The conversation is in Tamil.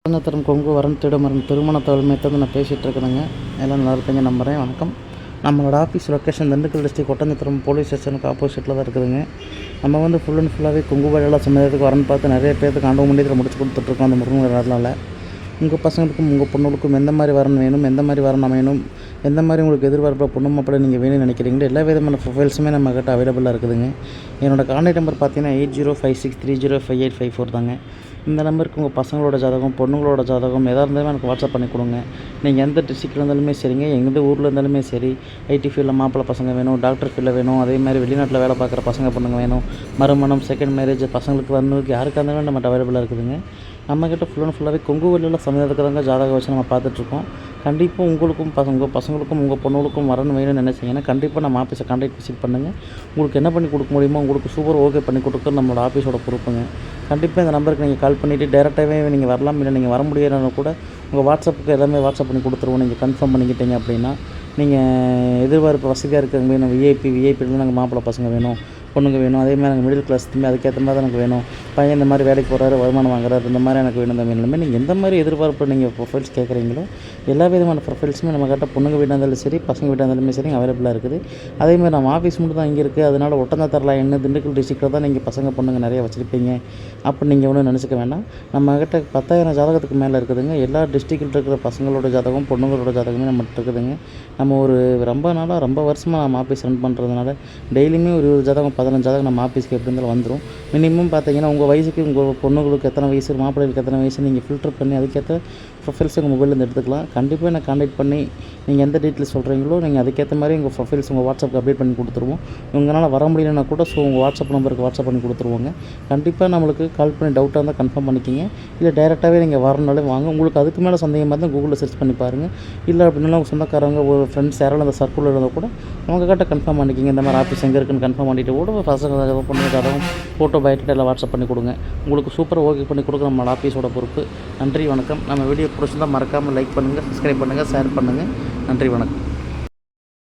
தரும் கொங்கு வரன் திடுமரன் திருமண தோல்மையத்தை நான் பேசிகிட்டு இருக்கிறேங்க. எல்லாம் நல்லா இருப்பீங்க நம்புகிறேன். வணக்கம். நம்மளோட office location Dindigul district Oddanchatram police ஸ்டேஷனுக்கு ஆப்போசிட்டில் தான் இருக்குதுங்க. நம்ம வந்து ஃபுல் அண்ட் ஃபுல்லாகவே கொங்கு வழியெல்லாம் சமயத்துக்கு வரன்னு பார்த்து நிறைய பேருக்கு ஆண்டவ மண்டியத்தில் முடிச்சு கொடுத்துட்ருக்கோம். அந்த முருகன் வரலால் உங்கள் பசங்களுக்கும் உங்கள் பொண்ணுகளுக்கும் எந்த மாதிரி வரன் வேணும், எந்த மாதிரி வரன் அமையணும், எந்த மாதிரி உங்களுக்கு எதிர்பார்ப்பில் பொண்ணு மாப்பிள்ளை நீங்கள் வேணும்னு நினைக்கிறீங்களோ எல்லா விதமான ப்ரொஃபைல்ஸுமே நம்மக்கிட்ட அவைலபிளாக இருக்குதுங்க. என்னோடய கான்டாக்ட் நம்பர் பார்த்தீங்கன்னா 8056305854 தாங்க. இந்த நம்பருக்கு உங்கள் பசங்களோட ஜாதகம், பொண்ணுங்களோட ஜாதகம் எதாக இருந்தாலும் எனக்கு வாட்ஸ்அப் பண்ணி கொடுங்க. நீங்கள் எந்த டிஸ்ட்ரிக்டில் இருந்தாலுமே சரிங்க, எந்த ஊரில் இருந்தாலுமே சரி. ஐடி ஃபீல்டில் மாப்பிள்ளை பசங்க வேணும், டாக்டர் ஃபீல்டில் வேணும், அதே மாதிரி வெளிநாட்டில் வேலை பார்க்குற பசங்க பொண்ணுங்க வேணும், மறுமணம், செகண்ட் மேரேஜ் பசங்களுக்கு வரணுக்கு யாருக்காக இருந்தாலும் நம்மகிட்ட அவைலபிளாக இருக்குதுங்க. நம்மக்கிட்ட ஃபுல் அண்ட் ஃபுல்லாகவே கொங்கு வழியில் சமயத்துக்கு தாங்க ஜாதகம் வச்சு நம்ம பார்த்துட்ருக்கோம். கண்டிப்பாக உங்களுக்கும் உங்கள் பசங்களுக்கும் உங்கள் பொண்ணுகளுக்கும் வரணும் வேணும்னு நினச்சிங்கன்னா கண்டிப்பாக நம்ம ஆஃபீஸை கான்டாக்ட் விசிட் பண்ணுங்கள். உங்களுக்கு என்ன பண்ணி கொடுக்க முடியுமோ உங்களுக்கு சூப்பர் ஓகே பண்ணி கொடுக்குறது நம்மளோட ஆஃபீஸோட பொறுப்புங்க. கண்டிப்பாக இந்த நம்பருக்கு நீங்கள் கால் பண்ணிவிட்டு டேரெக்டாகவே நீங்கள் வரலாம், இல்லை நீங்கள் வர முடியலன்னா கூட உங்கள் வாட்ஸ்அப்புக்கு எல்லாமே வாட்ஸ்அப் பண்ணி கொடுத்துருவோம். நீங்கள் கன்ஃபார்ம் பண்ணிக்கிட்டீங்க அப்படின்னா நீங்கள் எதிர்பார்ப்பு வசதியாக இருக்கிறவங்க வேணும், விஐபியில் நாங்கள் மாப்பிள்ளை பசங்க வேணும், பொண்ணுங்க வேணும், அதே மாதிரி நாங்கள் மிடில் கிளாஸ் தம்பி அதுக்கேற்ற மாதிரி தான் எனக்கு வேணும், பையன் இந்த மாதிரி வேலைக்கு போகிறாரு, வருமானம் வாங்குறாரு, இந்த மாதிரி எனக்கு வேணும். இந்த மாதிரி நீங்கள் எந்த மாதிரி எதிர்பார்ப்பு நீங்கள் ப்ரொஃபைல்ஸ் கேட்குறீங்களோ எல்லா விதமான ப்ரொஃபைல்ஸுமே நம்ம கிட்ட பொண்ணுங்க வீட்டாக இருந்தாலும் சரி, பசங்க வீட்டாக இருந்தாலுமே சரி அவைலபிளாக இருக்குது. அதேமாதிரி நம்ம ஆஃபீஸ் மட்டும் தான் இங்கே இருக்குது. அதனால் ஒட்டஞ்சத்திரம் என்ன திண்டுக்கல் டிஸ்ட்ரிக்டில் தான் நீங்கள் பசங்க பொண்ணுங்க நிறைய வச்சுருப்பீங்க அப்படின்னு நீங்கள் ஒன்றும் நினச்சிக்க வேண்டாம். நம்மக்கிட்ட 10,000 ஜாதகத்துக்கு மேலே இருக்குதுங்க. எல்லா டிஸ்ட்ரிக்டில் இருக்கிற பசங்களோட ஜாதகம், பொண்ணுங்களோட ஜாதகமே நம்மகிட்ட இருக்குதுங்க. நம்ம ஒரு ரொம்ப வருஷமாக நம்ம ஆஃபீஸ் ரன் பண்ணுறதுனால டெய்லியுமே ஒரு 20 ஜாதகம் 15 ஜாதகம் நம்ம ஆஃபீஸ்க்கு எப்படி இருந்தாலும் வந்துடும். மினிமம் பார்த்தீங்கன்னா உங்கள் வயசுக்கு உங்கள் பொண்ணுங்களுக்கு எத்தனை வயசு, மாப்பிள்ளைகளுக்கு எத்தனை வயசு நீங்கள் ஃபில்டர் பண்ணி அதுக்கேற்ற ப்ரொஃபைல்ஸ் உங்கள் மொபைலேருந்து எடுத்துக்கலாம். கண்டிப்பாக என்னை கான்டாக்ட் பண்ணி நீங்கள் எந்த டீட்டெயில்ஸ் சொல்கிறீங்களோ நீங்கள் அதுக்கேற்ற மாதிரி உங்கள் ப்ரொஃபைல்ஸ் உங்கள் வாட்ஸ்அப்புக்கு அப்டேட் பண்ணி கொடுத்துருவோம். உங்களால் வர முடியலன்னா கூட உங்கள் வாட்ஸ்அப் நம்பருக்கு வாட்ஸ்அப் பண்ணி கொடுத்துருவோங்க. கண்டிப்பாக நம்மளுக்கு கால் பண்ணி டவுட்டாக இருந்தால் கன்ஃபார்ம் பண்ணிக்கிங்க. இல்லை டேரெக்டாகவே நீங்கள் வரனாலே வாங்க. உங்களுக்கு அதுக்கு மேலே சந்தேகமாக இருந்தால் கூகுளில் சர்ச் பண்ணி பாருங்கள். இல்லை அப்படின்னாலும் உங்கள் சொந்தக்காரங்க ஒரு ஃப்ரெண்ட்ஸ் யாராலும் அந்த சர்க்குலர் இருந்தால் கூட அவங்கக்கிட்ட கன்ஃபார்ம் பண்ணிக்கிங்க. இந்த மாதிரி ஆஃபீஸ் எங்கே இருக்குன்னு கன்ஃபார்ம் பண்ணிவிட்டு கூட பசங்க பொண்ணு ஜாதகம் ஃபோட்டோ பயோடேட்டா எல்லாம் வாட்ஸ்அப் பண்ணி கொடுங்க. உங்களுக்கு சூப்பராக ஓகே பண்ணி கொடுக்குற நம்மளோட ஆஃபீஸோட பொறுப்பு. நன்றி, வணக்கம். நம்ம வீடியோ பிடிச்சிருந்தால் மறக்காமல் லைக் பண்ணுங்கள், சப்ஸ்கிரைப் பண்ணுங்கள், ஷேர் பண்ணுங்கள். நன்றி, வணக்கம்.